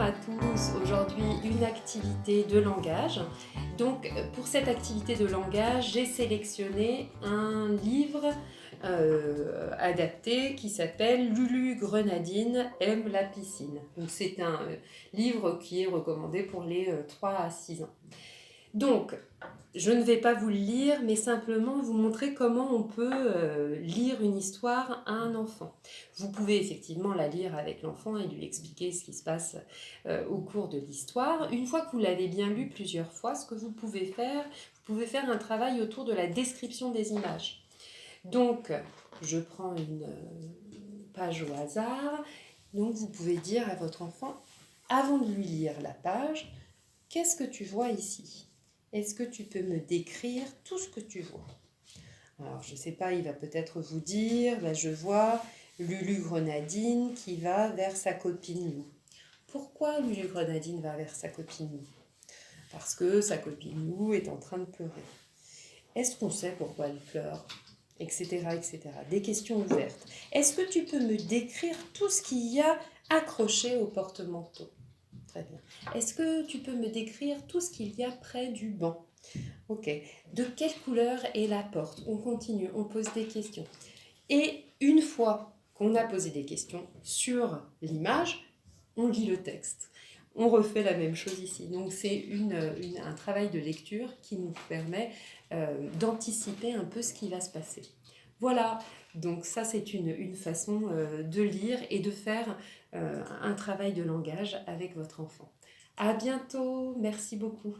à tous. Aujourd'hui, une activité de langage. Donc, pour cette activité de langage, j'ai sélectionné un livre adapté qui s'appelle Lulu Grenadine aime la piscine. Donc, c'est un livre qui est recommandé pour les 3 à 6 ans. Donc, je ne vais pas vous le lire, mais simplement vous montrer comment on peut lire une histoire à un enfant. Vous pouvez effectivement la lire avec l'enfant et lui expliquer ce qui se passe au cours de l'histoire. Une fois que vous l'avez bien lu plusieurs fois, ce que vous pouvez faire un travail autour de la description des images. Donc, je prends une page au hasard. Donc, vous pouvez dire à votre enfant, avant de lui lire la page, qu'est-ce que tu vois ici ? Est-ce que tu peux me décrire tout ce que tu vois ? Alors, je ne sais pas, il va peut-être vous dire, je vois Lulu Grenadine qui va vers sa copine Lou. Pourquoi Lulu Grenadine va vers sa copine Lou ? Parce que sa copine Lou est en train de pleurer. Est-ce qu'on sait pourquoi elle pleure ? Etc., etc. Des questions ouvertes. Est-ce que tu peux me décrire tout ce qu'il y a accroché au porte-manteau ? Très bien. Est-ce que tu peux me décrire tout ce qu'il y a près du banc ? Ok. De quelle couleur est la porte ? On continue, on pose des questions. Et une fois qu'on a posé des questions sur l'image, on lit le texte. On refait la même chose ici. Donc c'est un travail de lecture qui nous permet d'anticiper un peu ce qui va se passer. Voilà, donc ça c'est une façon de lire et de faire un travail de langage avec votre enfant. À bientôt, merci beaucoup.